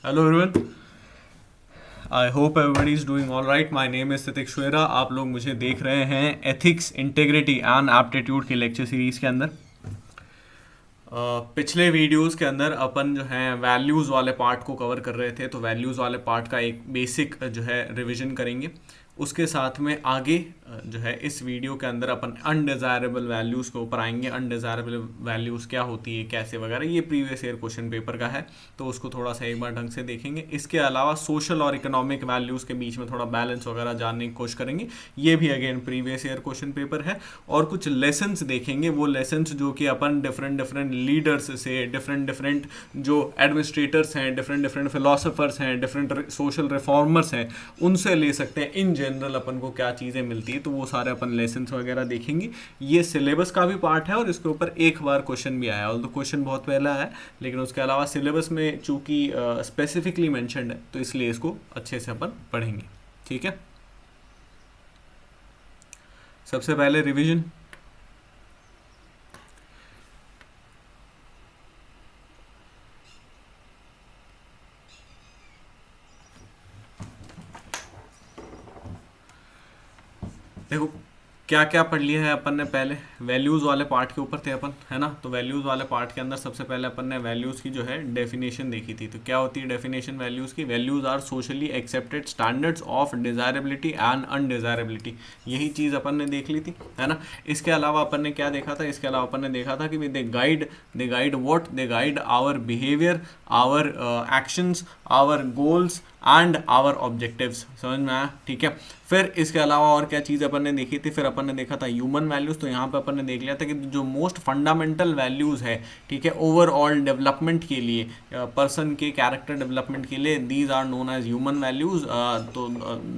Hello everyone, I hope everybody is doing all right. My name is तितिक शुएरा। आप लोग मुझे देख रहे हैं एथिक्स, इंटेग्रिटी एंड एप्टीट्यूड की लेक्चर सीरीज़ के अंदर। पिछले वीडियोस के अंदर अपन जो है वैल्यूज़ वाले पार्ट को कवर कर रहे थे, तो वैल्यूज़ वाले पार्ट का एक बेसिक जो है रिवीजन करेंगे। उसके साथ में आगे जो है इस वीडियो के अंदर अपन अनडिज़ायरेबल वैल्यूज़ के ऊपर आएंगे। अनडिज़ायरेबल वैल्यूज़ क्या होती है, कैसे वगैरह, ये प्रीवियस ईयर क्वेश्चन पेपर का है, तो उसको थोड़ा सा एक बार ढंग से देखेंगे। इसके अलावा सोशल और इकोनॉमिक वैल्यूज़ के बीच में थोड़ा बैलेंस वगैरह जानने की कोशिश करेंगे। ये भी again previous year question paper है। और कुछ लेसन्स देखेंगे, वो लेसन्स जो कि अपन डिफरेंट डिफरेंट लीडर्स से, डिफरेंट डिफरेंट जो एडमिनिस्ट्रेटर्स हैं, डिफरेंट डिफरेंट फिलोसफर्स हैं, डिफरेंट सोशल रिफॉर्मर्स हैं, उनसे ले सकते हैं। इन जनरल अपन को क्या चीज़ें मिलती है, तो वो सारे अपन लेसन्स वगैरह देखेंगे। ये सिलेबस का भी पार्ट है और इसके ऊपर एक बार क्वेश्चन भी आया, और तो क्वेश्चन बहुत पहला है, लेकिन उसके अलावा सिलेबस में चूंकि स्पेसिफिकली मैंशनड है, तो इसलिए इसको अच्छे से अपन पढ़ेंगे। ठीक है, सबसे पहले रिवीजन। देखो क्या क्या पढ़ लिया है अपन ने। पहले वैल्यूज़ वाले पार्ट के ऊपर थे अपन, है ना। तो वैल्यूज़ वाले पार्ट के अंदर सबसे पहले अपन ने वैल्यूज़ की जो है डेफिनेशन देखी थी। तो क्या होती है डेफिनेशन वैल्यूज़ की? Values are socially accepted standards of desirability and undesirability. यही चीज़ अपन ने देख ली थी, है ना। इसके अलावा अपन ने क्या देखा था? इसके अलावा अपन ने देखा था कि they guide what, they guide our behaviour, our actions, our goals and our objectives. समझ में आया? ठीक है। फिर इसके अलावा और क्या चीज़ अपन ने देखी थी? फिर अपन ने देखा था ह्यूमन वैल्यूज़। तो यहाँ पे अपन ने देख लिया था कि जो मोस्ट फंडामेंटल वैल्यूज़ है, ठीक है, ओवरऑल डेवलपमेंट के लिए, पर्सन के कैरेक्टर डेवलपमेंट के लिए, these are known as human values. तो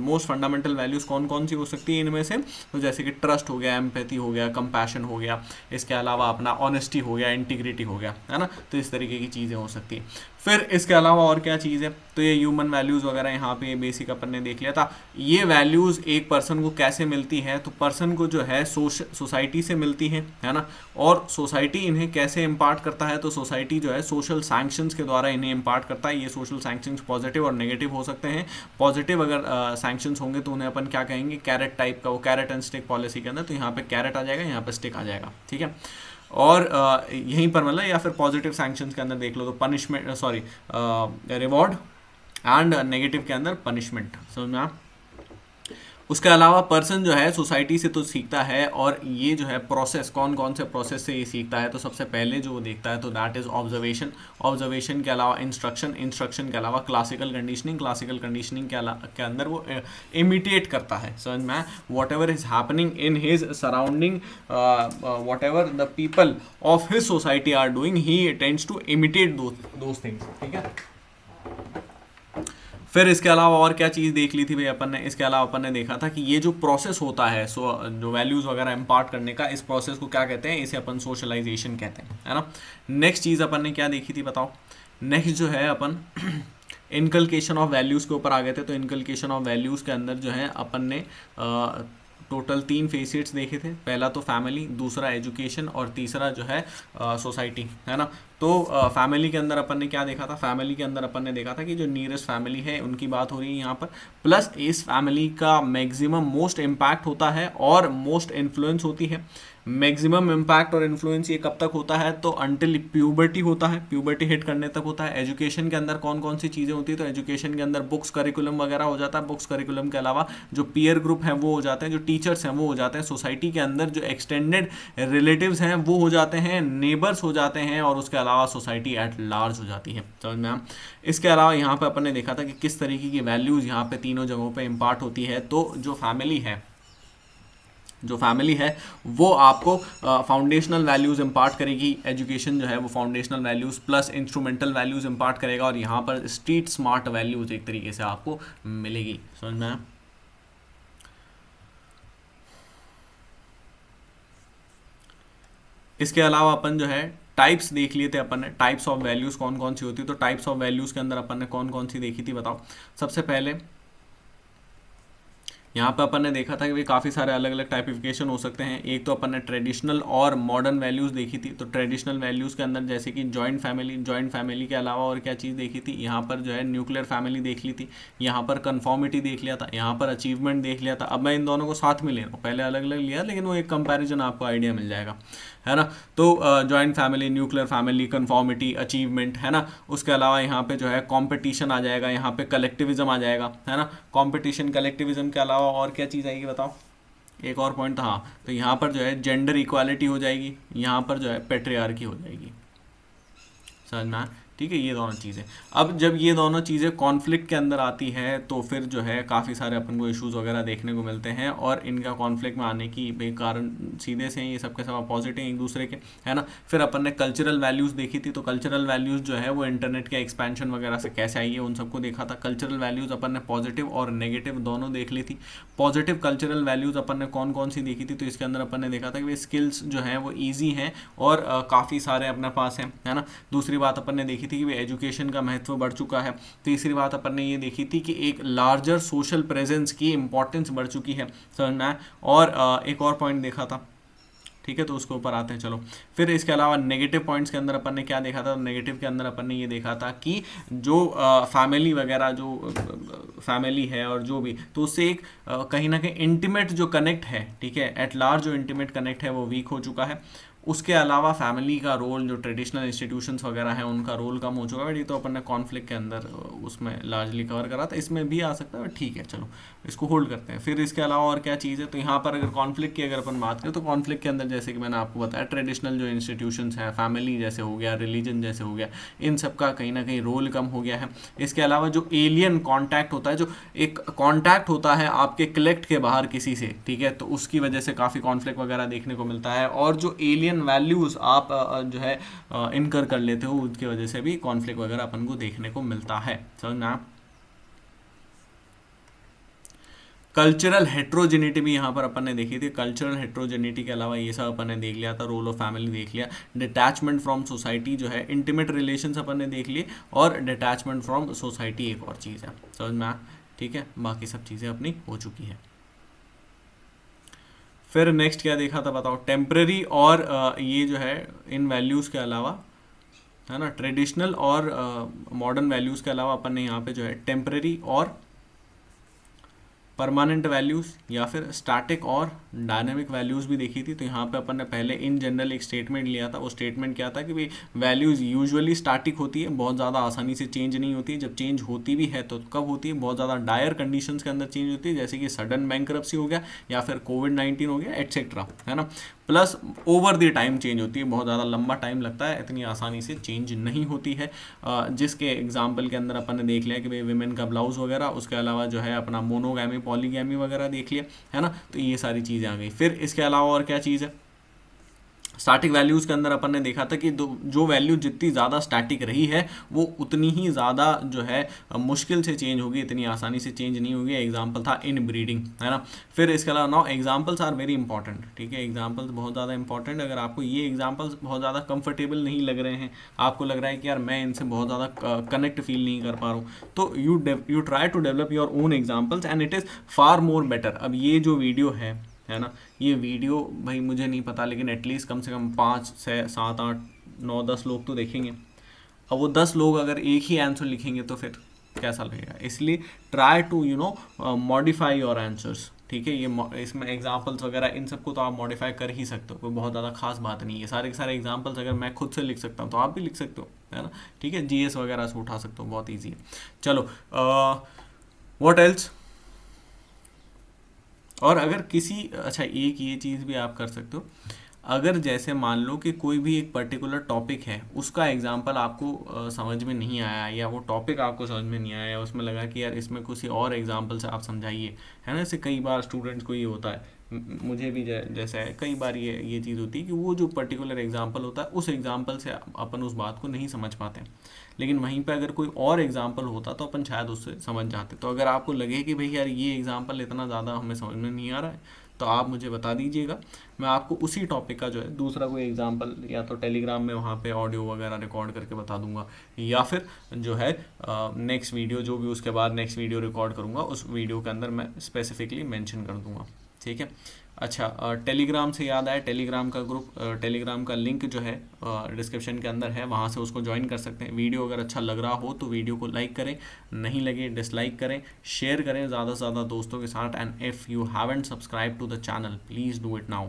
मोस्ट फंडामेंटल वैल्यूज़ कौन कौन सी हो सकती है इनमें से? तो जैसे कि ट्रस्ट हो गया, एम्पैथी हो गया, कंपैशन हो गया, इसके अलावा अपना ऑनेस्टी हो गया, इंटीग्रिटी हो गया, है ना। तो इस तरीके की चीज़ें हो सकती है। फिर इसके अलावा और क्या चीज़ है? तो ये ह्यूमन वैल्यूज़ वगैरह यहाँ पे बेसिक अपन ने देख लिया था। ये वैल्यूज़ एक पर्सन को कैसे मिलती है? तो पर्सन को जो है सोसाइटी से मिलती है ना। और सोसाइटी इन्हें कैसे इम्पार्ट करता है? तो सोसाइटी जो है सोशल सैंक्शंस के द्वारा इन्हें इम्पार्ट करता है। ये सोशल सैंक्शंस पॉजिटिव और नेगेटिव हो सकते हैं। पॉजिटिव अगर सैंक्शंस होंगे तो उन्हें अपन क्या कहेंगे? कैरेट टाइप का, वो कैरेट एंड स्टिक पॉलिसी के अंदर। तो यहाँ पे कैरेट आ जाएगा, यहाँ पे स्टिक आ जाएगा, ठीक है। और यहीं पर मतलब, या फिर पॉजिटिव सैंक्शंस के अंदर देख लो तो punishment, sorry, reward, and negative के अंदर पनिशमेंट। समझ में आ? उसके अलावा पर्सन जो है सोसाइटी से तो सीखता है, और ये जो है प्रोसेस, कौन कौन से प्रोसेस से ये सीखता है? तो सबसे पहले जो वो देखता है तो दैट इज़ ऑब्जर्वेशन। ऑब्जर्वेशन के अलावा इंस्ट्रक्शन, इंस्ट्रक्शन के अलावा क्लासिकल कंडीशनिंग, क्लासिकल कंडीशनिंग के अंदर वो इमिटेट करता है। समझ में? Whatever is happening in his surrounding, whatever the people of his society are doing, he tends to imitate those things, ठीक है। फिर इसके अलावा और क्या चीज़ देख ली थी भाई अपन ने? इसके अलावा अपन ने देखा था कि ये जो प्रोसेस होता है, जो वैल्यूज़ वगैरह इम्पार्ट करने का, इस प्रोसेस को क्या कहते हैं? इसे अपन सोशलाइजेशन कहते हैं, है ना। नेक्स्ट चीज़ अपन ने क्या देखी थी बताओ? नेक्स्ट जो है अपन इनकलकेशन ऑफ वैल्यूज़ के ऊपर आ गए थे। तो इनकलकेशन ऑफ वैल्यूज़ के अंदर जो है अपन ने टोटल 3 फेसेट्स देखे थे। पहला तो फैमिली, दूसरा एजुकेशन, और तीसरा जो है सोसाइटी, है ना। तो फैमिली के अंदर अपन ने क्या देखा था? फैमिली के अंदर अपन ने देखा था कि जो नियरेस्ट फैमिली है उनकी बात हो रही है यहाँ पर, प्लस इस फैमिली का मैक्सिमम मोस्ट इम्पैक्ट होता है और मोस्ट इन्फ्लुएंस होती है। मैक्सिमम इम्पैक्ट और इन्फ्लुएंस ये कब तक होता है? तो अंटिल प्यूबर्टी होता है, प्यूबर्टी हिट करने तक होता है। एजुकेशन के अंदर कौन कौन सी चीज़ें होती है? तो एजुकेशन के अंदर बुक्स, करिकुलम वगैरह हो जाता है। बुक्स, करिकुलम के अलावा जो पीयर ग्रुप हैं वो हो जाते हैं, जो टीचर्स हैं वो हो जाते हैं। सोसाइटी के अंदर जो एक्सटेंडेड रिलेटिव्स हैं वो हो जाते हैं, नेबर्स हो जाते हैं, और उसके अलावा सोसाइटी एट लार्ज हो जाती है। समझ में? इसके अलावा यहाँ पे अपन ने देखा था कि किस तरीके की वैल्यूज़ यहाँ पे तीनों जगहों पे इम्पार्ट होती है। तो जो फैमिली है वो आपको फाउंडेशनल वैल्यूज़ इम्पार्ट करेगी। एजुकेशन जो है वो foundational values plus instrumental values impart करेगा, और यहाँ पर स्ट्रीट स्मार्ट वैल्यूज़ एक तरीके से आपको मिलेगी। समझ में आया? इसके अलावा अपन जो है टाइप्स देख लिए थे अपन ने। टाइप्स ऑफ वैल्यूज़ कौन कौन सी होती है? तो टाइप्स ऑफ वैल्यूज़ के अंदर अपन ने कौन कौन सी देखी थी बताओ? सबसे पहले यहाँ पे अपन ने देखा था कि भाई काफ़ी सारे अलग अलग टाइपिफिकेशन हो सकते हैं। एक तो अपन ने ट्रेडिशनल और मॉडर्न वैल्यूज़ देखी थी। तो ट्रेडिशनल वैल्यूज़ के अंदर जैसे कि जॉइंट फैमिली के अलावा और क्या चीज़ देखी थी, यहाँ पर जो है न्यूक्लियर फैमिली देख ली थी, यहाँ पर कन्फॉर्मिटी देख लिया था, यहाँ पर अचीवमेंट देख लिया था। अब मैं इन दोनों को साथ में ले रहा हूँ, पहले अलग अलग लिया लेकिन वो एक कंपेरिजन आपको आइडिया मिल जाएगा, है ना। तो joint family, nuclear family, conformity, achievement, है ना। उसके अलावा यहाँ पे जो है कॉम्पिटिशन आ जाएगा, यहाँ पे कलेक्टिविज्म आ जाएगा, है ना। कॉम्पिटिशन कलेक्टिविज्म के अलावा और क्या चीज़ आएगी बताओ, एक और पॉइंट था। हाँ, तो यहाँ पर जो है जेंडर इक्वालिटी हो जाएगी, यहाँ पर जो है पेट्रियार्की हो जाएगी, समझ में आया? ठीक है, ये दोनों चीज़ें। अब जब ये दोनों चीज़ें कॉन्फ्लिक्ट के अंदर आती है तो फिर जो है काफ़ी सारे अपन को इश्यूज़ वगैरह देखने को मिलते हैं, और इनका कॉन्फ्लिक्ट में आने की भाई कारण सीधे से हैं, ये सब के सब अपोजिट हैं एक दूसरे के, है ना। फिर अपन ने कल्चरल वैल्यूज़ देखी थी। तो कल्चरल वैल्यूज़ जो है वो इंटरनेट के एक्सपेंशन वगैरह से कैसे आई है उन सबको देखा था। कल्चरल वैल्यूज़ अपन ने पॉजिटिव और नेगेटिव दोनों देख ली थी। पॉजिटिव कल्चरल वैल्यूज़ अपन ने कौन कौन सी देखी थी, तो इसके अंदर अपन ने देखा था कि स्किल्स जो हैं वो ईजी हैं और काफ़ी सारे अपने पास हैं, है ना। दूसरी बात अपन ने देखी थी कि एजुकेशन का महत्व बढ़ चुका है। तीसरी बात अपन ने ये देखी थी कि एक लार्जर सोशल प्रेजेंस की इंपॉर्टेंस बढ़ चुकी है, समझना है। और एक और पॉइंट देखा था, ठीक है, तो उसके ऊपर आते हैं चलो। फिर इसके अलावा नेगेटिव पॉइंट्स के अंदर अपन ने क्या देखा था, नेगेटिव के अंदर अपन ने ये देखा था कि जो फैमिली वगैरह, जो फैमिली है और जो भी, तो उससे एक कहीं ना कहीं इंटीमेट जो कनेक्ट है, ठीक है, एट लार्ज जो इंटीमेट कनेक्ट है वो वीक हो चुका है। उसके अलावा फैमिली का रोल, जो ट्रेडिशनल इंस्टीट्यूशंस वगैरह हैं उनका रोल कम हो चुका है। ये तो अपन ने कॉन्फ्लिक्ट के अंदर उसमें लार्जली कवर करा था, इसमें भी आ सकता है, ठीक है चलो इसको होल्ड करते हैं। फिर इसके अलावा और क्या चीज़ है, तो यहाँ पर अगर कॉन्फ्लिक्ट की अगर अपन बात करें तो कॉन्फ्लिक्ट के अंदर जैसे कि मैंने आपको बताया ट्रेडिशनल जो इंस्टीट्यूशंस हैं, फैमिली जैसे हो गया, रिलीजन जैसे हो गया, इन सब का कहीं ना कहीं रोल कम हो गया है। इसके अलावा जो एलियन कॉन्टैक्ट होता है, जो एक कॉन्टैक्ट होता है आपके कलेक्ट के बाहर किसी से, ठीक है, तो उसकी वजह से काफ़ी कॉन्फ्लिक्ट वगैरह देखने को मिलता है। और जो एलियन वैल्यूज़ आप जो है इनकर कर लेते हो, उसकी वजह से भी कॉन्फ्लिक्ट वगैरह अपन को देखने को मिलता है, समझना। कल्चरल हेट्रोजेनिटी भी यहाँ पर अपन ने देखी थी। कल्चरल हेट्रोजेनिटी के अलावा ये सब अपन ने देख लिया था, रोल ऑफ फैमिली देख लिया, डिटैचमेंट फ्रॉम सोसाइटी जो है, इंटीमेट रिलेशंस अपन ने देख लिए, और डिटैचमेंट फ्रॉम सोसाइटी एक और चीज़ है, समझ में, ठीक है। बाकी सब चीज़ें अपनी हो चुकी है। फिर नेक्स्ट क्या देखा था बताओ, टेम्परेरी और ये जो है इन वैल्यूज़ के अलावा, है ना, ट्रेडिशनल और मॉडर्न वैल्यूज़ के अलावा अपन ने यहाँ पे जो है टेम्परेरी और परमानेंट वैल्यूज़ या फिर स्टैटिक और डायनेमिक वैल्यूज़ भी देखी थी। तो यहाँ पे अपन ने पहले इन जनरल एक स्टेटमेंट लिया था। वो स्टेटमेंट क्या था कि भाई वैल्यूज़ यूजुअली स्टैटिक होती है, बहुत ज़्यादा आसानी से चेंज नहीं होती है। जब चेंज होती भी है तो कब होती है, बहुत ज़्यादा डायर कंडीशंस के अंदर चेंज होती है, जैसे कि सडन बैंकरप्सी हो गया या फिर कोविड-19 हो गया एट्सेट्रा, है ना। Plus over the time change होती है, बहुत ज़्यादा लंबा टाइम लगता है, इतनी आसानी से चेंज नहीं होती है। जिसके एग्जाम्पल के अंदर अपन ने देख लिया कि भाई विमेन का ब्लाउज वगैरह, उसके अलावा जो है अपना मोनोगैमी, पॉलीगैमी वगैरह देख लिया, है ना। तो ये सारी चीज़ें आ गई। फिर इसके अलावा और क्या चीज़ है, स्टैटिक वैल्यूज़ के अंदर अपन ने देखा था कि जो वैल्यू जितनी ज़्यादा स्टैटिक रही है वो उतनी ही ज़्यादा जो है मुश्किल से चेंज होगी, इतनी आसानी से चेंज नहीं होगी। एग्जांपल था इन ब्रीडिंग, है ना। फिर इसके अलावा now examples are very important, ठीक है, एग्जांपल्स बहुत ज़्यादा इंपॉर्टेंट। अगर आपको ये एग्जांपल्स बहुत ज़्यादा कंफर्टेबल नहीं लग रहे हैं, आपको लग रहा है कि यार मैं इनसे बहुत ज़्यादा कनेक्ट फील नहीं कर पा रहा हूँ, तो you try to develop your own examples and it is far more better. अब ये जो वीडियो है ना, ये वीडियो भाई मुझे नहीं पता, लेकिन एटलीस्ट कम से कम 5 6 7 8 9 10 लोग तो देखेंगे। अब वो 10 लोग अगर एक ही आंसर लिखेंगे तो फिर कैसा लगेगा। इसलिए try to modify your answers, ठीक है। ये इसमें एग्जांपल्स वगैरह इन सबको तो आप मॉडिफाई कर ही सकते हो, कोई बहुत ज़्यादा खास बात नहीं है। सारे के सारे एग्जांपल्स अगर मैं खुद से लिख सकता हूँ तो आप भी लिख सकते हो, है ना, ठीक है। जीएस वगैरह से उठा सकते हो, बहुत ईजी है। चलो व्हाट एल्स। और अगर किसी, अच्छा एक ये चीज़ भी आप कर सकते हो, अगर जैसे मान लो कि कोई भी एक पर्टिकुलर टॉपिक है, उसका एग्जाम्पल आपको समझ में नहीं आया, या वो टॉपिक आपको समझ में नहीं आया, या उसमें लगा कि यार इसमें किसी और एग्जाम्पल से आप समझाइए, है ना। जैसे कई बार स्टूडेंट्स को ये होता है, मुझे भी जैसा है, कई बार ये चीज़ होती है कि वो जो पर्टिकुलर एग्जाम्पल होता है उस एग्जाम्पल से अपन उस बात को नहीं समझ पाते, लेकिन वहीं पे अगर कोई और एग्जाम्पल होता तो अपन शायद उससे समझ जाते। तो अगर आपको लगे कि भाई यार ये एग्जाम्पल इतना ज़्यादा हमें समझ में नहीं आ रहा है, तो आप मुझे बता दीजिएगा, मैं आपको उसी टॉपिक का जो है दूसरा कोई एग्जांपल या तो टेलीग्राम में वहाँ पे ऑडियो वगैरह रिकॉर्ड करके बता दूंगा, या फिर जो है नेक्स्ट वीडियो जो भी उसके बाद नेक्स्ट वीडियो रिकॉर्ड करूँगा उस वीडियो के अंदर मैं स्पेसिफिकली मेंशन कर दूंगा। ठीक है। अच्छा, टेलीग्राम से याद आया, टेलीग्राम का ग्रुप, टेलीग्राम का लिंक जो है डिस्क्रिप्शन के अंदर है, वहाँ से उसको ज्वाइन कर सकते हैं। वीडियो अगर अच्छा लग रहा हो तो वीडियो को लाइक करें, नहीं लगे डिसलाइक करें, शेयर करें ज़्यादा से ज़्यादा दोस्तों के साथ, and if you haven't subscribe to the channel please do it now.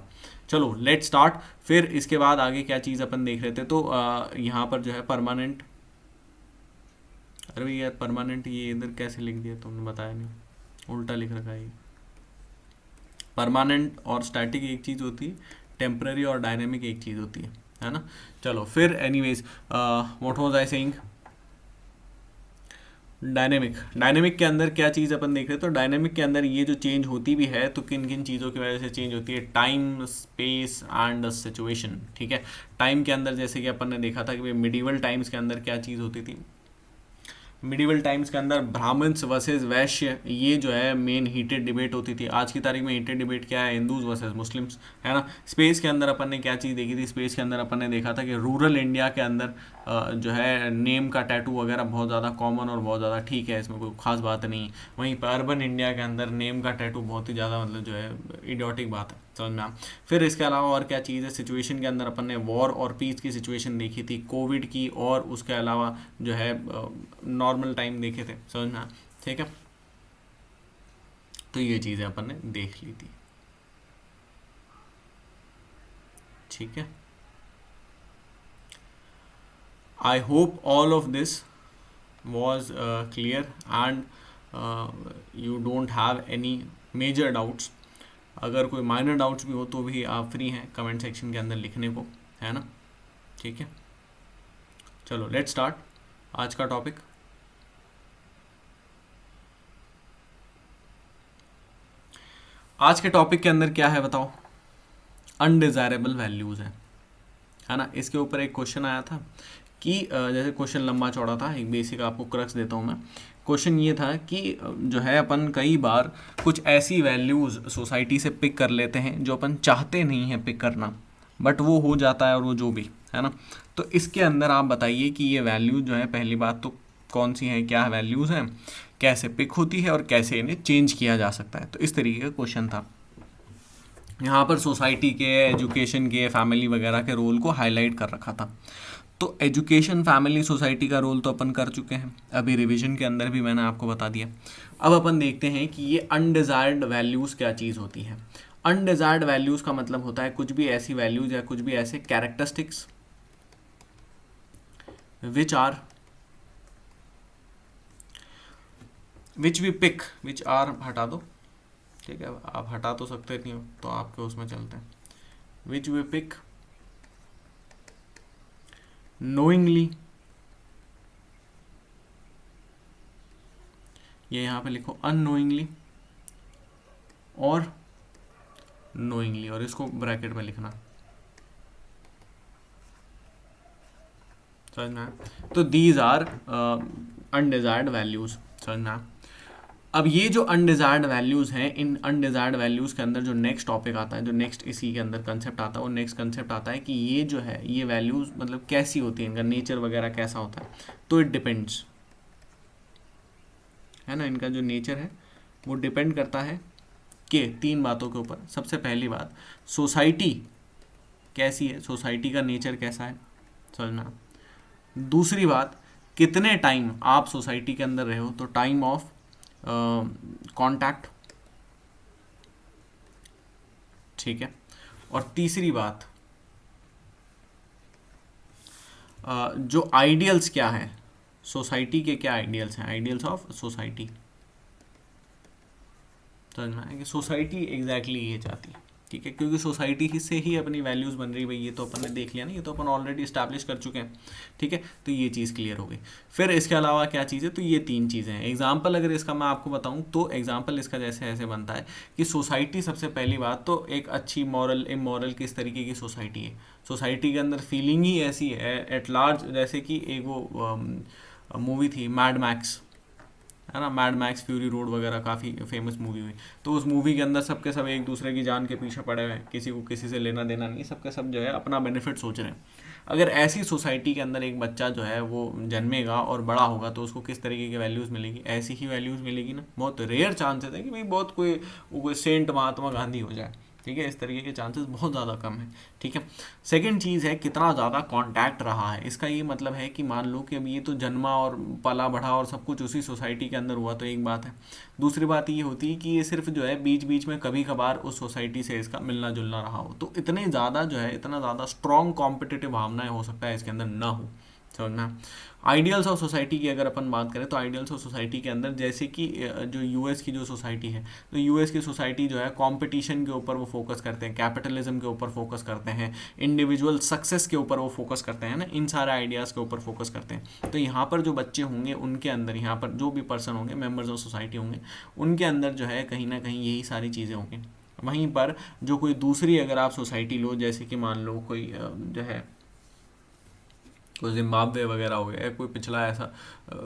चलो लेट स्टार्ट। फिर इसके बाद आगे क्या चीज़ अपन देख रहे थे, तो यहाँ पर जो है परमानेंट, अरे भैया परमानेंट ये इधर कैसे लिख दिया तुमने, बताया नहीं, उल्टा लिख रखा है ये। परमानेंट और स्टैटिक एक चीज़ होती है, टेम्पररी और डायनेमिक एक चीज़ होती है ना। चलो फिर anyways what was I saying, dynamic के अंदर क्या चीज़ अपन देख रहे हैं, तो डायनेमिक के अंदर ये जो चेंज होती भी है तो किन किन चीज़ों की वजह से चेंज होती है, टाइम, स्पेस एंड सिचुएशन। ठीक है। टाइम के अंदर जैसे कि अपन ने देखा था कि मिडिवल टाइम्स के अंदर क्या चीज़ होती थी, मिडिवल टाइम्स के अंदर ब्राह्मण्स वर्सेस वैश्य, ये जो है मेन हीटेड डिबेट होती थी। आज की तारीख में हीटेड डिबेट क्या है, हिंदूज वर्सेस मुस्लिम्स, है ना। स्पेस के अंदर अपन ने क्या चीज़ देखी थी, स्पेस के अंदर अपन ने देखा था कि रूरल इंडिया के अंदर जो है नेम का टैटू वगैरह बहुत ज़्यादा कॉमन और बहुत ज़्यादा ठीक है, इसमें कोई खास बात नहीं। वहीं पर अर्बन इंडिया के अंदर नेम का टैटू बहुत ही ज़्यादा मतलब जो है इडियोटिक बात है, समझ में। फिर इसके अलावा और क्या चीज़ है, सिचुएशन के अंदर अपन ने वॉर और पीस की सिचुएशन देखी थी, कोविड की, और उसके अलावा जो है नॉर्मल टाइम देखे थे, समझ में। ठीक है। तो ये चीज़ें अपन ने देख ली थी। ठीक है। I hope all of this was clear and you don't have any major doubts. अगर कोई माइनर डाउट्स भी हो तो भी आप फ्री हैं कमेंट सेक्शन के अंदर लिखने को, है ना। ठीक है। चलो लेट स्टार्ट आज का टॉपिक। आज के टॉपिक के अंदर क्या है बताओ, अनडिजायरेबल वैल्यूज़ है ना। इसके ऊपर एक क्वेश्चन आया था कि जैसे क्वेश्चन लंबा चौड़ा था, एक बेसिक आपको क्रक्स देता हूँ मैं। क्वेश्चन ये था कि जो है अपन कई बार कुछ ऐसी वैल्यूज़ सोसाइटी से पिक कर लेते हैं जो अपन चाहते नहीं हैं पिक करना, बट वो हो जाता है और वो जो भी है ना। तो इसके अंदर आप बताइए कि ये वैल्यूज जो है, पहली बात तो कौन सी हैं, क्या वैल्यूज़ हैं, कैसे पिक होती है और कैसे इन्हें चेंज किया जा सकता है। तो इस तरीके का क्वेश्चन था। यहाँ पर सोसाइटी के, एजुकेशन के, फैमिली वगैरह के रोल को हाईलाइट कर रखा था। तो एजुकेशन, फैमिली, सोसाइटी का रोल तो अपन कर चुके हैं, अभी रिवीजन के अंदर भी मैंने आपको बता दिया। अब अपन देखते हैं कि ये अनडिजायर्ड वैल्यूज़ क्या चीज़ होती है। अनडिजायर्ड वैल्यूज़ का मतलब होता है कुछ भी ऐसी वैल्यूज़ या कुछ भी ऐसे characteristics which we pick, which are हटा दो, ठीक है, आप हटा तो सकते नहीं हो तो आपके उसमें चलते हैं, विच वी पिक नोइंगली, ये यहाँ पे लिखो अननोइंगली और नोइंगली, और इसको ब्रैकेट में लिखना, समझना। तो दीज आर अनडिजायर्ड वैल्यूज, समझना। अब ये जो अनडिजायर्ड वैल्यूज़ हैं, इन अनडिजायर्ड वैल्यूज़ के अंदर जो नेक्स्ट टॉपिक आता है, जो नेक्स्ट इसी के अंदर कंसेप्ट आता है, वो नेक्स्ट कंसेप्ट आता है कि ये जो है ये वैल्यूज़ मतलब कैसी होती हैं, इनका नेचर वगैरह कैसा होता है। तो इट डिपेंड्स, है ना, इनका जो नेचर है वो डिपेंड करता है कि तीन बातों के ऊपर। सबसे पहली बात, सोसाइटी कैसी है, सोसाइटी का नेचर कैसा है, समझना। दूसरी बात, कितने टाइम आप सोसाइटी के अंदर रहे हो, तो टाइम ऑफ कांटेक्ट, ठीक है। और तीसरी बात, जो आइडियल्स क्या है सोसाइटी के, क्या आइडियल्स हैं, आइडियल्स ऑफ सोसाइटी, समझना है कि सोसाइटी एग्जैक्टली ये चाहती है, ठीक है, क्योंकि सोसाइटी से ही अपनी वैल्यूज़ बन रही है। भाई ये तो अपन ने देख लिया ना, ये तो अपन ऑलरेडी इस्टेब्लिश कर चुके हैं, ठीक है। तो ये चीज़ क्लियर हो गई। फिर इसके अलावा क्या चीज़ है, तो ये तीन चीज़ें हैं। एग्जाम्पल अगर इसका मैं आपको बताऊं तो एग्जाम्पल इसका जैसे ऐसे बनता है कि सोसाइटी, सबसे पहली बात तो एक अच्छी मॉरल इमॉरल किस तरीके की सोसाइटी है, सोसाइटी के अंदर फीलिंग ही ऐसी है एट लार्ज, जैसे कि एक वो मूवी थी मैड मैक्स, है ना, मैड मैक्स फ्यूरी रोड वगैरह काफ़ी फेमस मूवी हुई। तो उस मूवी के अंदर सबके सब एक दूसरे की जान के पीछे पड़े हुए हैं, किसी को किसी से लेना देना नहीं, सबके सब जो है अपना बेनिफिट सोच रहे हैं। अगर ऐसी सोसाइटी के अंदर एक बच्चा जो है वो जन्मेगा और बड़ा होगा तो उसको किस तरीके की वैल्यूज़ मिलेगी, ऐसी ही वैल्यूज़ मिलेगी ना। बहुत रेयर चांसेस है कि भाई बहुत कोई सेंट महात्मा गांधी हो जाए, ठीक है, इस तरीके के चांसेस बहुत ज़्यादा कम है, ठीक है। सेकंड चीज़ है कितना ज़्यादा कांटेक्ट रहा है। इसका ये मतलब है कि मान लो कि अब ये तो जन्मा और पला बढ़ा और सब कुछ उसी सोसाइटी के अंदर हुआ, तो एक बात है। दूसरी बात ये होती है कि ये सिर्फ जो है बीच बीच में कभी कभार उस सोसाइटी से इसका मिलना जुलना रहा हो, तो इतने ज़्यादा जो है इतना ज़्यादा स्ट्रॉन्ग कॉम्पिटिटिव भावनाएं हो सकता है इसके अंदर ना हो, समझना। आइडियल्स ऑफ सोसाइटी की अगर अपन बात करें तो आइडियल्स ऑफ सोसाइटी के अंदर जैसे कि जो यूएस की जो सोसाइटी है, तो यूएस की सोसाइटी जो है कंपटीशन के ऊपर वो फोकस करते हैं, कैपिटलिज्म के ऊपर फोकस करते हैं, इंडिविजुअल सक्सेस के ऊपर वो फोकस करते हैं ना, इन सारे आइडियाज़ के ऊपर फोकस करते हैं। तो यहाँ पर जो बच्चे होंगे उनके अंदर, यहाँ पर जो भी पर्सन होंगे, मेम्बर्स ऑफ सोसाइटी होंगे, उनके अंदर जो है कहीं ना कहीं यही सारी चीज़ें होंगी। वहीं पर जो कोई दूसरी अगर आप सोसाइटी लो, जैसे कि मान लो कोई जो है कोई जिम्बाब्वे वगैरह हो गया, कोई पिछला ऐसा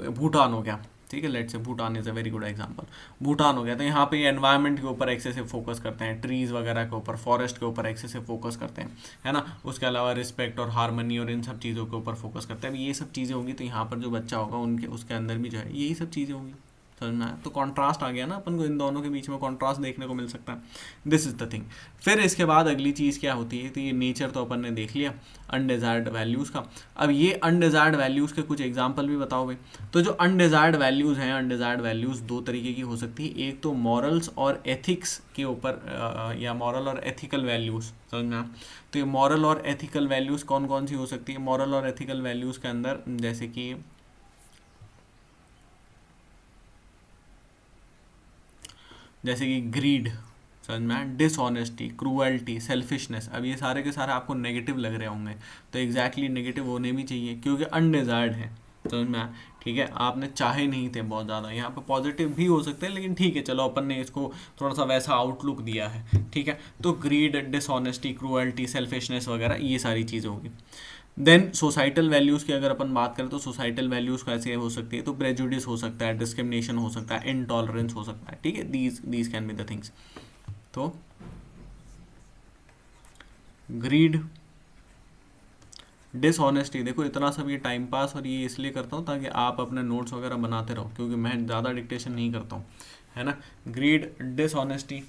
भूटान हो गया, ठीक है, let's say Bhutan is a very good example. Bhutan हो गया, तो यहाँ पे एनवायरनमेंट के ऊपर एक्सेसिव फोकस करते हैं, ट्रीज़ वगैरह के ऊपर, फॉरेस्ट के ऊपर एक्सेसिव फोकस करते हैं, है ना। उसके अलावा रिस्पेक्ट और हारमनी और इन सब चीज़ों के ऊपर फोकस करते हैं। अब ये सब चीज़ें होंगी तो यहाँ पर जो बच्चा होगा उनके उसके अंदर भी जो है यही सब चीज़ें होंगी, समझना है। तो कॉन्ट्रास्ट आ गया ना, अपन को इन दोनों के बीच में कॉन्ट्रास्ट देखने को मिल सकता है। This is the thing. फिर इसके बाद अगली चीज़ क्या होती है, तो ये नेचर तो अपन ने देख लिया अनडिज़ायर्ड वैल्यूज़ का। अब ये अनडिज़ायर्ड वैल्यूज़ के कुछ एग्जांपल भी बताओ भाई। तो जो अनडिज़ायर्ड वैल्यूज़ हैं, अनडिज़ायर्ड वैल्यूज़ दो तरीके की हो सकती है, एक तो मॉरल्स और एथिक्स के ऊपर, या मॉरल और एथिकल वैल्यूज़, समझना। तो ये मॉरल और एथिकल वैल्यूज़ कौन कौन सी हो सकती है। मॉरल और एथिकल वैल्यूज़ के अंदर जैसे कि ग्रीड, समझ में आया, डिसऑनेस्टी, क्रूअल्टी, सेल्फिशनेस। अब ये सारे के सारे आपको नेगेटिव लग रहे होंगे, तो एग्जैक्टली नेगेटिव होने भी चाहिए क्योंकि अनडिजायर्ड है, समझ में आया, ठीक है। आपने चाहे नहीं थे बहुत ज़्यादा, यहाँ पे पॉजिटिव भी हो सकते हैं, लेकिन ठीक है चलो अपन ने इसको थोड़ा सा वैसा आउटलुक दिया है, ठीक है। तो ग्रीड, डिसऑनेस्टी, क्रूअल्टी, सेल्फिशनेस वगैरह ये सारी चीज़ें होगी। देन सोसाइटल वैल्यूज़ की अगर अपन बात करें तो सोसाइटल वैल्यूज़ कैसे हो सकती है, तो प्रेजुडिस हो सकता है, डिस्क्रिमिनेशन हो सकता है, इनटॉलरेंस हो सकता है, ठीक है। These can be the things. तो ग्रीड, डिसऑनेस्टी, देखो इतना सब ये टाइम पास और ये इसलिए करता हूँ ताकि आप अपने नोट्स वगैरह बनाते रहो, क्योंकि मैं ज़्यादा डिक्टेशन नहीं करता हूँ, है ना। ग्रीड, डिसऑनेस्टी,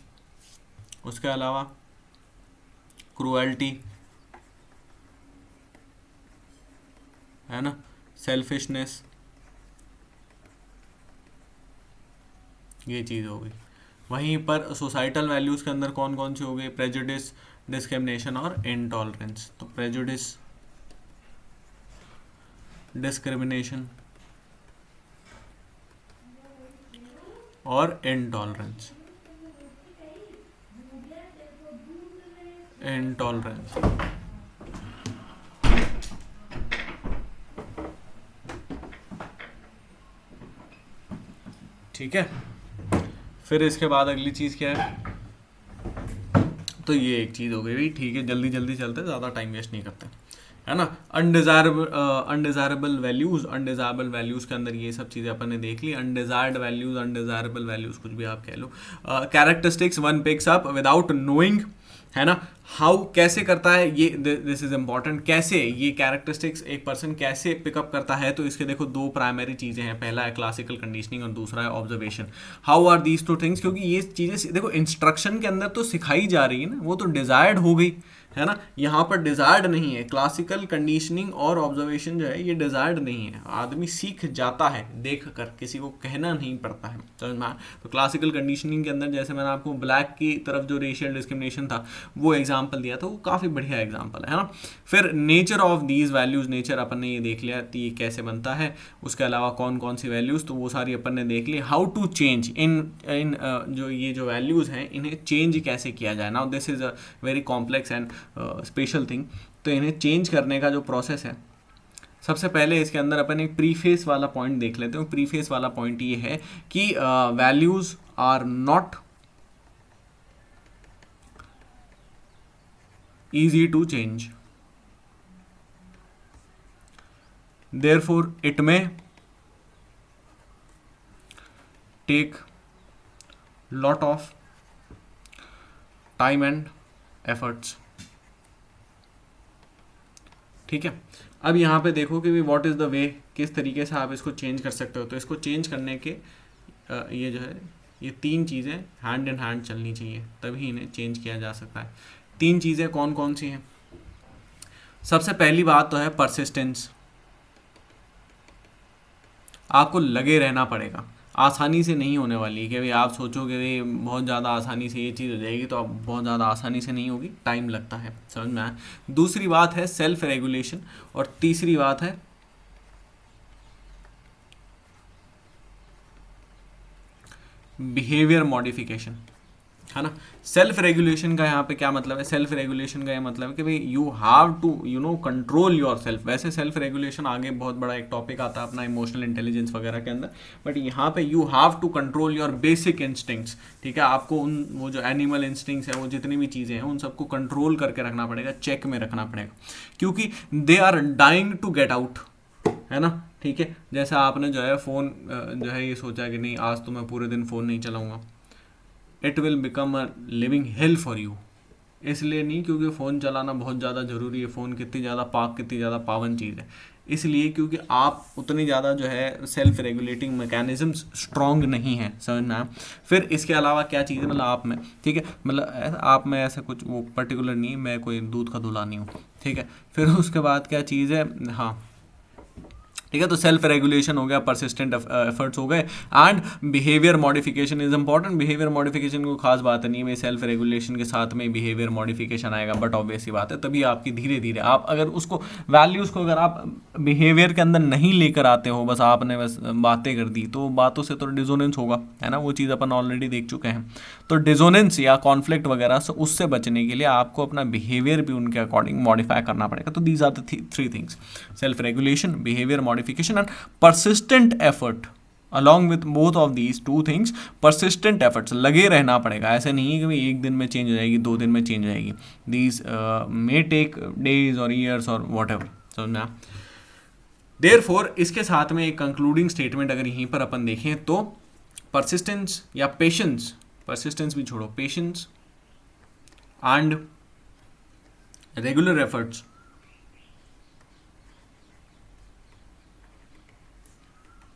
उसके अलावा क्रूअल्टी, है ना, सेल्फिशनेस, ये चीज़ हो गई। वहीं पर सोसाइटल वैल्यूज़ के अंदर कौन कौन सी हो गई, प्रेजुडिस, डिस्क्रिमिनेशन और इनटॉलरेंस। तो प्रेजुडिस, डिस्क्रिमिनेशन और इनटॉलरेंस, इनटॉलरेंस, ठीक है। फिर इसके बाद अगली चीज़ क्या है, तो ये एक चीज़ हो गई भाई, ठीक है, जल्दी जल्दी चलते, ज़्यादा टाइम वेस्ट नहीं करते, है ना। अनडिज़ायरेबल वैल्यूज़, अनडिज़ायरेबल वैल्यूज़ के अंदर ये सब चीज़ें अपन ने देख ली। अनडिज़ायर्ड वैल्यूज़, अनडिज़ायरेबल वैल्यूज़, कुछ भी आप कह लो। Characteristics one picks up without knowing, है ना। हाउ, कैसे करता है ये, दिस इज इंपॉर्टेंट, कैसे ये कैरेक्टरिस्टिक्स एक पर्सन कैसे पिकअप करता है। तो इसके देखो दो प्राइमरी चीज़ें हैं, पहला है क्लासिकल कंडीशनिंग और दूसरा है observation. How are these two things, क्योंकि ये चीज़ें देखो इंस्ट्रक्शन के अंदर तो सिखाई जा रही है ना, वो तो डिजायर्ड हो गई, है ना। यहाँ पर डिजायर्ड नहीं है, क्लासिकल कंडीशनिंग और ऑब्जर्वेशन जो है ये डिजायर्ड नहीं है, आदमी सीख जाता है देख कर, किसी को कहना नहीं पड़ता है, समझ में। तो क्लासिकल कंडीशनिंग के अंदर जैसे मैंने आपको ब्लैक की तरफ जो रेशियल डिस्क्रिमिनेशन था वो एग्जाम्पल दिया था, वो काफ़ी बढ़िया एग्जाम्पल है ना। फिर nature of these values, nature अपन ने ये देख लिया ये कैसे बनता है, उसके अलावा कौन कौन सी वैल्यूज़, तो वो सारी अपन ने देख ली। हाउ टू चेंज इन इन जो ये जो वैल्यूज़ हैं इन्हें चेंज कैसे किया जाए। Now this is a very complex and special thing. तो इन्हें चेंज करने का जो प्रोसेस है, सबसे पहले इसके अंदर अपन एक प्रीफेस वाला पॉइंट देख लेते हैं। प्रीफेस वाला पॉइंट ये है कि values are not easy to change, therefore it may take lot of time and efforts. ठीक है, अब यहाँ पे देखो कि व्हाट इज़ द वे, किस तरीके से आप इसको चेंज कर सकते हो। तो इसको चेंज करने के ये जो है, ये तीन चीज़ें हैंड इन हैंड चलनी चाहिए, तभी इन्हें चेंज किया जा सकता है। तीन चीज़ें कौन कौन सी हैं? सबसे पहली बात तो है परसिस्टेंस। आपको लगे रहना पड़ेगा, आसानी से नहीं होने वाली है कि भाई आप सोचोगे भाई बहुत ज़्यादा आसानी से ये चीज़ हो जाएगी, तो अब बहुत ज़्यादा आसानी से नहीं होगी, टाइम लगता है, समझ में आया। दूसरी बात है सेल्फ रेगुलेशन, और तीसरी बात है बिहेवियर मॉडिफिकेशन, है ना। सेल्फ रेगुलेशन का यहाँ पे क्या मतलब है? सेल्फ रेगुलेशन का ये मतलब है कि भाई you have to control yourself. वैसे सेल्फ रेगुलेशन आगे बहुत बड़ा एक टॉपिक आता है अपना इमोशनल इंटेलिजेंस वगैरह के अंदर, बट यहाँ पे you have to control your basic instincts. ठीक है, आपको उन वो जो एनिमल इंस्टिंक्ट्स है, वो जितनी भी चीज़ें हैं, उन सबको कंट्रोल करके रखना पड़ेगा, चेक में रखना पड़ेगा, क्योंकि they are dying to get out, है ना। ठीक है, जैसे आपने जो है फ़ोन जो है ये सोचा कि नहीं आज तो मैं पूरे दिन फ़ोन नहीं चलाऊँगा, it will become a living hello for you. इसलिए नहीं क्योंकि फ़ोन चलाना बहुत ज़्यादा ज़रूरी है, फ़ोन कितनी ज़्यादा कितनी ज़्यादा पावन चीज़ है, इसलिए क्योंकि आप उतनी ज़्यादा जो है सेल्फ रेगुलेटिंग मैकेनिज्म्स स्ट्रॉन्ग नहीं है, समझ में आया। फिर इसके अलावा क्या चीज़ है, मतलब आप में, ठीक है, मतलब आप में ऐसा कुछ वो पर्टिकुलर नहीं है, मैं कोई दूध का धुला नहीं हूँ, ठीक है। फिर उसके बाद क्या चीज़ है, हाँ ठीक है, तो सेल्फ रेगुलेशन हो गया, परसिस्टेंट एफर्ट्स हो गए, and behaviour modification is important. Behaviour modification को खास बात नहीं है, सेल्फ रेगुलेशन के साथ में बिहेवियर मॉडिफिकेशन आएगा, बट ऑब्वियस ही बात है तभी आपकी धीरे धीरे आप अगर उसको वैल्यूज़ को अगर आप बिहेवियर के अंदर नहीं लेकर आते हो, बस आपने बस बातें कर दी, तो बातों से तो डिजोनेंस होगा, है ना। वो चीज़ अपन ऑलरेडी देख चुके हैं। तो डिजोनेंस या कॉन्फ्लिक्ट वगैरह से उससे बचने के लिए आपको अपना बिहेवियर भी उनके अकॉर्डिंग मॉडिफाई करना पड़ेगा। तो these are the three things, self regulation, behaviour modification and persistent effort। along with both of these two things, persistent efforts, लगे रहना पड़ेगा। ऐसे नहीं है कि भाई एक दिन में चेंज हो जाएगी, 2 दिन में चेंज हो जाएगी, these may take days or years or whatever, समझना। therefore इसके साथ में एक कंक्लूडिंग स्टेटमेंट अगर यहीं पर अपन देखें तो persistence या patience, persistence भी छोड़ो, patience and regular efforts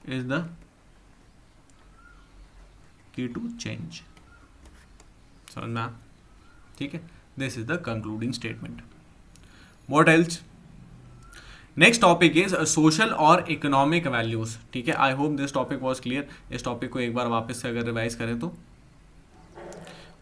is the key to change, समझना, ठीक है। This is the concluding statement. What else? Next topic is social और इकोनॉमिक वैल्यूज। ठीक है, I hope this topic was clear. इस टॉपिक को एक बार वापस से अगर रिवाइज करें तो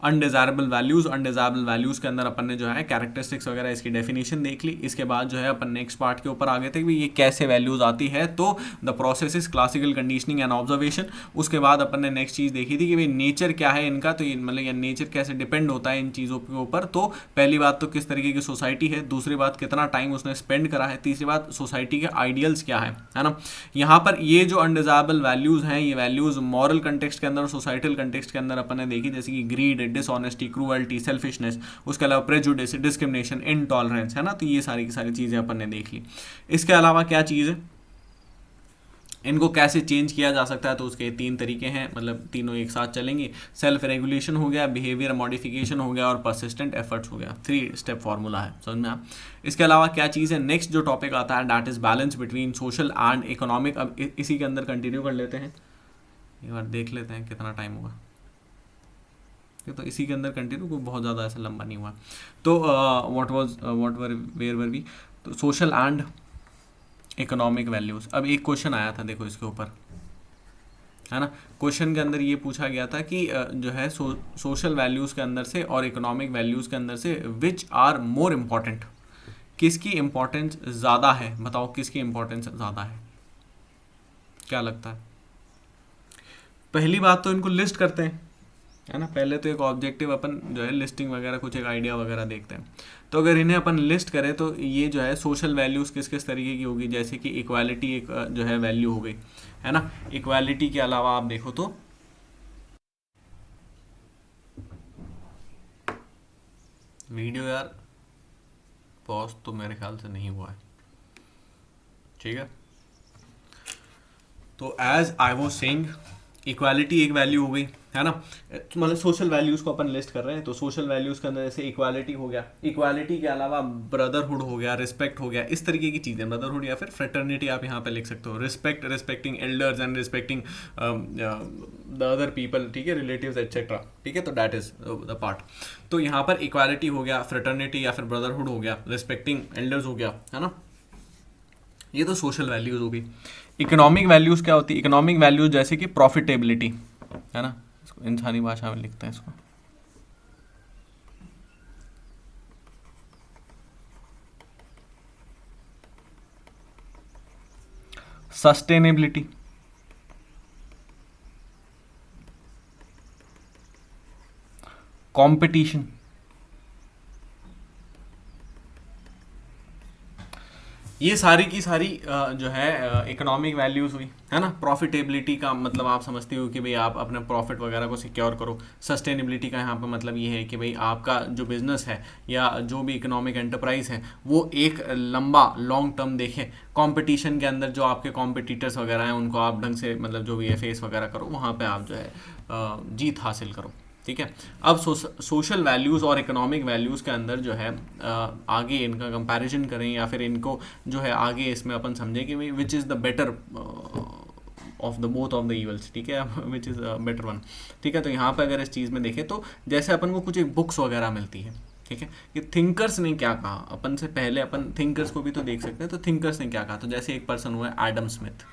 अनडिजायरेबल वैल्यूज़ के अंदर अपन ने जो है कैरेक्टरिस्टिक्स वगैरह इसकी डेफिनेशन देख ली। इसके बाद जो है अपन नेक्स्ट पार्ट के ऊपर आ गए थे कि ये कैसे वैल्यूज़ आती है, तो the process is classical conditioning and observation. उसके बाद अपन ने नेक्स्ट चीज़ देखी थी कि भाई नेचर क्या है इनका, तो ये मतलब या नेचर कैसे डिपेंड होता है इन चीज़ों के ऊपर। तो पहली बात तो किस तरीके की सोसाइटी है, दूसरी बात कितना टाइम उसने स्पेंड करा है, तीसरी बात सोसाइटी के आइडियल्स क्या है ना। यहाँ पर ये जो अनडिजायरेबल वैल्यूज़ हैं, ये वैल्यूज़ मॉरल कंटेक्स्ट के अंदर और सोसाइटल कंटेक्स्ट के अंदर अपन ने देखी, जैसे कि ग्रीड, डिसऑनेस्टी, क्रूअल्टी, सेल्फिशनेस, उसके अलावा प्रेजुडिस, डिस्क्रिमिनेशन, इनटॉलरेंस, है ना। तो ये सारी की सारी चीज़ें अपन ने देख ली। इसके अलावा क्या चीज़ है, इनको कैसे चेंज किया जा सकता है, तो उसके 3 तरीके हैं, मतलब तीनों एक साथ चलेंगे। सेल्फ रेगुलेशन हो गया, बिहेवियर मॉडिफिकेशन हो गया और परसिस्टेंट एफर्ट्स हो गया। 3 स्टेप फार्मूला है, समझ में। इसके अलावा क्या चीज़ है, नेक्स्ट जो टॉपिक आता है that is balance between social and economic. अब इसी के अंदर कंटिन्यू कर लेते हैं, एक बार देख लेते हैं कितना टाइम होगा। तो इसी के अंदर कंटिन्यू, कोई बहुत ज़्यादा ऐसा लंबा नहीं हुआ। तो वेयर वर वी, तो सोशल एंड इकोनॉमिक वैल्यूज़। अब एक क्वेश्चन आया था देखो इसके ऊपर, है ना। क्वेश्चन के अंदर ये पूछा गया था कि जो है सोशल वैल्यूज़ के अंदर से और इकोनॉमिक वैल्यूज़ के अंदर से विच आर मोर इम्पॉर्टेंट, किसकी इम्पोर्टेंस ज़्यादा है, बताओ किसकी इम्पोर्टेंस ज़्यादा है, क्या लगता है। पहली बात तो इनको लिस्ट करते हैं, है ना। पहले तो एक ऑब्जेक्टिव अपन जो है लिस्टिंग वगैरह कुछ एक आइडिया वगैरह देखते हैं। तो अगर इन्हें अपन लिस्ट करें तो ये जो है सोशल वैल्यूज़ किस किस तरीके की होगी, जैसे कि इक्वालिटी एक जो है वैल्यू हो गई, है ना। इक्वालिटी के अलावा आप देखो तो वीडियो यार पॉज तो मेरे ख्याल से नहीं हुआ है, ठीक है। तो as I was saying, equality एक वैल्यू हो गई, है ना। मतलब सोशल वैल्यूज़ को अपन लिस्ट कर रहे हैं, तो सोशल वैल्यूज़ के अंदर जैसे इक्वालिटी हो गया, इक्वालिटी के अलावा ब्रदरहुड हो गया, रिस्पेक्ट हो गया, इस तरीके की चीज़ें, ब्रदरहुड या फिर फ्रेटर्निटी आप यहाँ पे लिख सकते हो, respect, respecting elders and respecting the other people, ठीक है, रिलेटिव्स एटसेट्रा, ठीक है, तो दैट इज द पार्ट। तो यहाँ पर इक्वालिटी हो गया, फ्रेटर्निटी या फिर ब्रदरहुड हो गया, रिस्पेक्टिंग एल्डर्स हो गया, है ना। ये तो सोशल वैल्यूज़ हो गई। इकोनॉमिक वैल्यूज़ क्या होती है? इकोनॉमिक वैल्यूज़ जैसे कि प्रॉफिटेबिलिटी, है ना, इसको इंसानी भाषा में लिखते हैं इसको, सस्टेनेबिलिटी, कंपटीशन, ये सारी की सारी जो है इकोनॉमिक वैल्यूज़ हुई, है ना। प्रॉफिटेबिलिटी का मतलब आप समझते हो कि भाई आप अपने प्रॉफिट वगैरह को सिक्योर करो। सस्टेनेबिलिटी का यहाँ पर मतलब ये है कि भाई आपका जो बिज़नेस है या जो भी इकोनॉमिक एंटरप्राइज है वो एक लंबा लॉन्ग टर्म देखे। कंपटीशन के अंदर जो आपके कॉम्पिटिटर्स वगैरह हैं उनको आप ढंग से मतलब जो भी है फेस वगैरह करो, वहाँ पर आप जो है जीत हासिल करो, ठीक है। अब सोशल वैल्यूज़ और इकोनॉमिक वैल्यूज़ के अंदर जो है आगे इनका कंपैरिजन करें या फिर इनको जो है आगे इसमें अपन समझें कि भाई which is the better of the both of the evils, ठीक है, विच इज़ बेटर वन, ठीक है। तो यहाँ पे अगर इस चीज़ में देखें तो जैसे अपन को कुछ एक बुक्स वगैरह मिलती है, ठीक है, कि थिंकर्स ने क्या कहा, अपन से पहले अपन थिंकर्स को भी तो देख सकते हैं, तो थिंकर्स ने क्या कहा। तो जैसे एक पर्सन हुआ है एडम स्मिथ।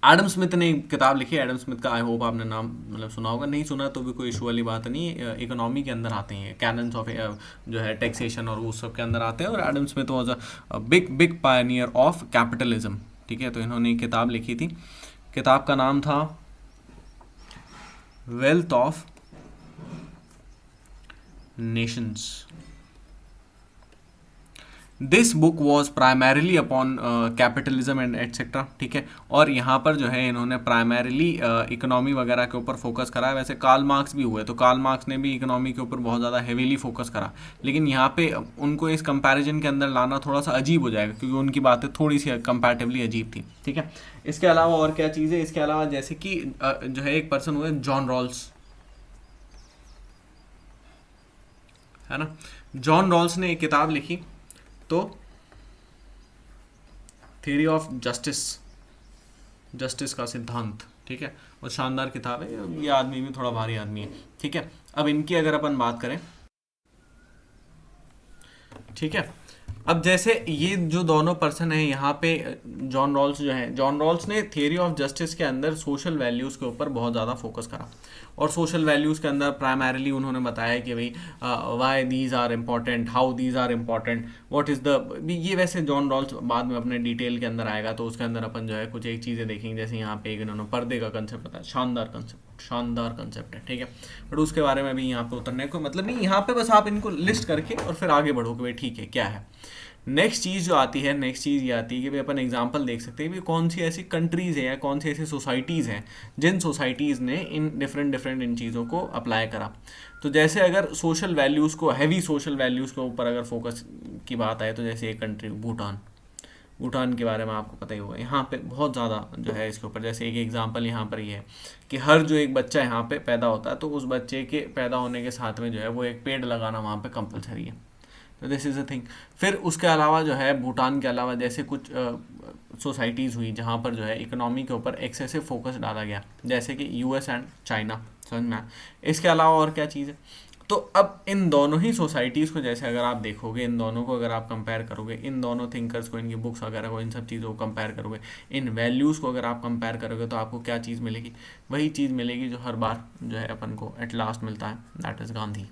एडम स्मिथ ने एक किताब लिखी है, एडम स्मिथ का, आई होप आपने नाम मतलब सुना होगा, नहीं सुना तो भी कोई इशू वाली बात नहीं। इकोनॉमी के अंदर आते हैं, कैनन्स ऑफ जो है टैक्सेशन और उस सब के अंदर आते हैं, और Adam Smith was a big big Pioneer of capitalism, ठीक है। तो इन्होंने एक किताब लिखी थी, किताब का नाम था wealth of Nations. This book was primarily upon capitalism and etcetera, ठीक है। और यहाँ पर जो है इन्होंने प्राइमरीली इकोनॉमी वगैरह के ऊपर फोकस करा है। वैसे कार्ल मार्क्स भी हुए, तो कार्ल मार्क्स ने भी इकोनॉमी के ऊपर बहुत ज़्यादा हेवीली फोकस करा, लेकिन यहाँ पे उनको इस कंपैरिजन के अंदर लाना थोड़ा सा अजीब हो जाएगा क्योंकि उनकी बातें थोड़ी सी कंपैरेटिवली अजीब थी, ठीक है। इसके अलावा और क्या चीज़ है? इसके अलावा जैसे कि जो है एक पर्सन हुए जॉन रॉल्स, है ना। जॉन रॉल्स ने एक किताब लिखी, तो थ्योरी ऑफ जस्टिस, जस्टिस का सिद्धांत, ठीक है, और शानदार किताब है। ये आदमी भी थोड़ा भारी आदमी है, ठीक है। अब इनकी अगर अपन बात करें, ठीक है, अब जैसे ये जो दोनों पर्सन है यहाँ पे, जॉन रॉल्स जो है, जॉन रॉल्स ने थियरी ऑफ जस्टिस के अंदर सोशल वैल्यूज़ के ऊपर बहुत ज़्यादा फोकस करा, और सोशल वैल्यूज़ के अंदर प्राइमरीली उन्होंने बताया कि भाई why these are important, how these are important, what is the, ये वैसे जॉन रॉल्स बाद में अपने डिटेल के अंदर आएगा, तो उसके अंदर अपन जो है कुछ एक चीज़ें देखेंगे। जैसे यहाँ पे एक इन्होंने पर्दे का कंसेप्ट बताया, शानदार कंसेप्ट है, ठीक है, बट उसके बारे में भी यहाँ पे उतरने को मतलब नहीं, यहाँ पे बस आप इनको लिस्ट करके और फिर आगे बढ़ो कि भाई ठीक है क्या है। नेक्स्ट चीज़ जो आती है, नेक्स्ट चीज़ ये आती है कि भाई अपन एग्जांपल देख सकते हैं कि कौन सी ऐसी कंट्रीज़ हैं या कौन सी ऐसी सोसाइटीज़ हैं जिन सोसाइटीज़ ने इन डिफरेंट इन चीज़ों को अप्लाई करा। तो जैसे अगर सोशल वैल्यूज़ को, हैवी सोशल वैल्यूज़ के ऊपर अगर फोकस की बात आए, तो जैसे एक कंट्री भूटान, भूटान के बारे में आपको पता ही होगा, यहाँ पे बहुत ज़्यादा जो है इसके ऊपर, जैसे एक एग्जांपल यहाँ पर ये है कि हर जो एक बच्चा यहाँ पे पैदा होता है, तो उस बच्चे के पैदा होने के साथ में जो है वो एक पेड़ लगाना वहाँ पे कंपलसरी है। तो दिस इज़ अ थिंग। फिर उसके अलावा जो है भूटान के अलावा जैसे कुछ सोसाइटीज़ हुई जहाँ पर जो है इकोनॉमी के ऊपर एक्सेसिव फोकस डाला गया, जैसे कि यूएस एंड चाइना, समझ में आया। इसके अलावा और क्या चीज़ है? तो अब इन दोनों ही सोसाइटीज़ को जैसे अगर आप देखोगे, इन दोनों को अगर आप कंपेयर करोगे, इन दोनों थिंकर्स को, इनकी बुक्स वगैरह को, इन सब चीज़ों को कंपेयर करोगे, इन वैल्यूज़ को अगर आप कंपेयर करोगे, तो आपको क्या चीज़ मिलेगी? वही चीज़ मिलेगी जो हर बार जो है अपन को एट लास्ट मिलता है, दैट इज़ गांधी।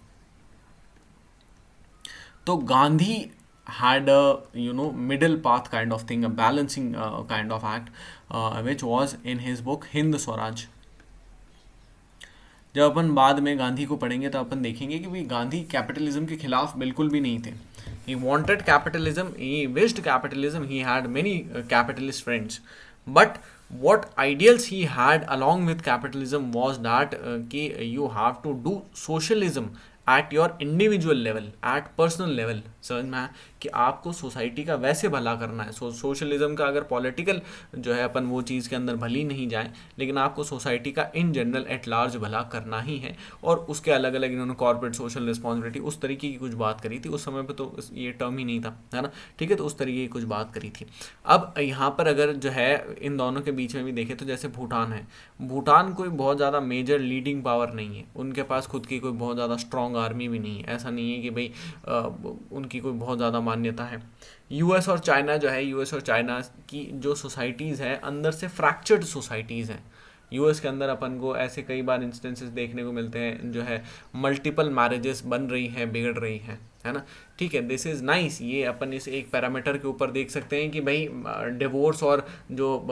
तो Gandhi had a middle path kind of thing, a balancing kind of act, which was in his book Hind Swaraj. जब अपन बाद में गांधी को पढ़ेंगे तो अपन देखेंगे कि भाई गांधी कैपिटलिज्म के खिलाफ बिल्कुल भी नहीं थे। He wanted capitalism, he wished capitalism, he had many capitalist friends, but what ideals he had along with capitalism was that कि you have to do socialism at your individual level, at personal level, समझ में आया कि आपको society का वैसे भला करना है। सोशलिज्म का अगर पॉलिटिकल जो है अपन वो चीज़ के अंदर भली नहीं जाए, लेकिन आपको सोसाइटी का इन जनरल एट लार्ज भला करना ही है। और उसके अलग अलग इन्होंने कॉर्पोरेट सोशल रिस्पॉन्सिबिलिटी उस तरीके की कुछ बात करी थी, उस समय पे तो ये टर्म ही नहीं था, है ना, ठीक है, तो उस तरीके की कुछ बात करी थी। अब यहाँ पर अगर जो है इन दोनों के बीच में भी देखें तो जैसे भूटान है, भूटान कोई बहुत ज़्यादा मेजर लीडिंग पावर नहीं है, उनके पास खुद की कोई बहुत ज़्यादा स्ट्रॉन्ग आर्मी भी नहीं है, ऐसा नहीं है कि भाई उनकी कोई बहुत ज़्यादा मान्यता है। यूएस और चाइना जो है, यूएस और चाइना की जो सोसाइटीज़ हैं अंदर से फ्रैक्चर्ड सोसाइटीज़ हैं। यूएस के अंदर अपन को ऐसे कई बार इंस्टेंसेस देखने को मिलते हैं जो है मल्टीपल मैरिजेस बन रही हैं, बिगड़ रही हैं, है ना, ठीक है, दिस इज़ नाइस। ये अपन इस एक पैरामीटर के ऊपर देख सकते हैं कि भाई डिवोर्स और जो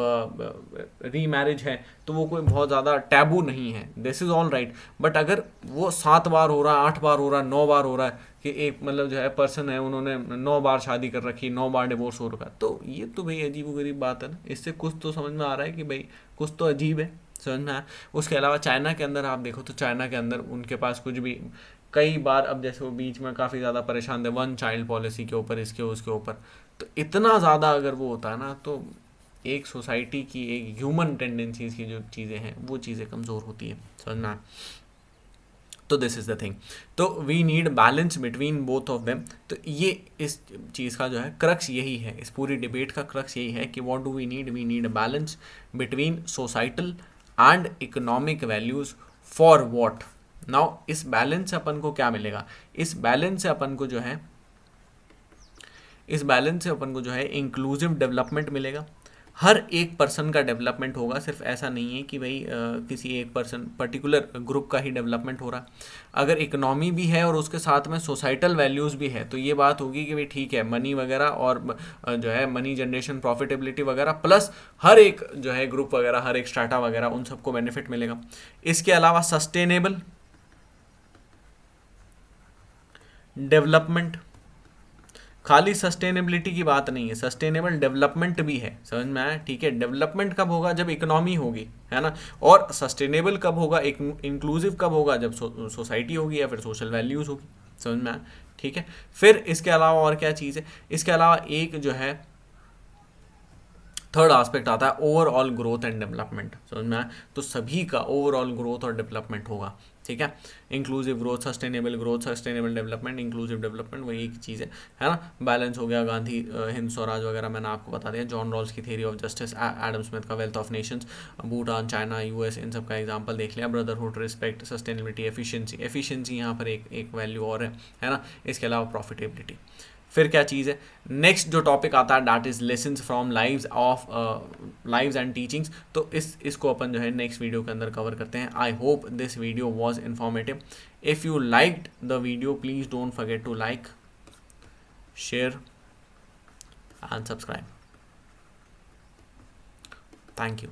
री मैरिज है तो वो कोई बहुत ज़्यादा टैबू नहीं है, this is all right. But अगर वो 7 बार हो रहा है, 8 बार हो रहा है, 9 बार हो रहा है कि एक मतलब जो है पर्सन है उन्होंने 9 बार शादी कर रखी, 9 बार डिवोर्स हो रखा है, तो ये तो भाई अजीब गरीब बात है ना। इससे कुछ तो समझ में आ रहा है कि भाई कुछ तो अजीब है, समझ में आया। उसके अलावा चाइना के अंदर आप देखो तो चाइना के अंदर उनके पास कुछ भी कई बार, अब जैसे वो बीच में काफ़ी ज़्यादा परेशान थे 1 चाइल्ड पॉलिसी के ऊपर, इसके उसके ऊपर, तो इतना ज़्यादा अगर वो होता है ना तो एक सोसाइटी की एक ह्यूमन टेंडेंसीज की जो चीज़ें हैं वो चीज़ें कमज़ोर होती हैं, समझ में आया। तो दिस इज़ द थिंग, तो we need balance between both of them. तो ये इस चीज़ का जो है क्रक्स यही है, इस पूरी डिबेट का क्रक्स यही है कि what do we need a balance between societal and economic values for what. Now इस बैलेंस से अपन को क्या मिलेगा, इस बैलेंस से अपन को जो है, इस बैलेंस से अपन को जो है इंक्लूसिव डेवलपमेंट मिलेगा। हर एक पर्सन का डेवलपमेंट होगा, सिर्फ ऐसा नहीं है कि भाई किसी एक पर्सन पर्टिकुलर ग्रुप का ही डेवलपमेंट हो रहा है। अगर इकोनॉमी भी है और उसके साथ में सोसाइटल वैल्यूज़ भी है तो ये बात होगी कि भाई ठीक है, मनी वगैरह और जो है मनी जनरेशन, प्रॉफिटेबिलिटी वगैरह, प्लस हर एक जो है ग्रुप वगैरह, हर एक स्ट्राटा वगैरह, उन सबको बेनिफिट मिलेगा। इसके अलावा सस्टेनेबल डेवलपमेंट, खाली सस्टेनेबिलिटी की बात नहीं है, सस्टेनेबल डेवलपमेंट भी है, समझ में आया, ठीक है। डेवलपमेंट कब होगा, जब इकोनॉमी होगी, है ना, और सस्टेनेबल कब होगा, इंक्लूसिव कब होगा, जब सोसाइटी होगी या फिर सोशल वैल्यूज़ होगी, समझ में आया, ठीक है। फिर इसके अलावा और क्या चीज़ है, इसके अलावा एक जो है थर्ड एस्पेक्ट आता है ओवरऑल ग्रोथ एंड डेवलपमेंट, समझ में आया। तो सभी का ओवरऑल ग्रोथ और डेवलपमेंट होगा, ठीक है। Inclusive growth, sustainable growth, sustainable development, inclusive development, वही एक चीज़ है ना। बैलेंस हो गया, गांधी हिंद स्वराज वगैरह मैंने आपको बता दिया, जॉन रॉल्स की theory of justice, Adam Smith का wealth of nations, Bhutan, China, US, इन सब का एग्जांपल देख लिया। ब्रदरहुड, रिस्पेक्ट, सस्टेनेबिलिटी, एफिशिएंसी यहाँ पर एक वैल्यू और है ना। इसके अलावा प्रॉफिटेबिलिटी। फिर क्या चीज़ है, नेक्स्ट जो टॉपिक आता है that is lessons from lives and teachings. तो इसको अपन जो है नेक्स्ट वीडियो के अंदर कवर करते हैं। I hope this video was informative. If you liked the video please don't forget to like, share and subscribe. Thank you.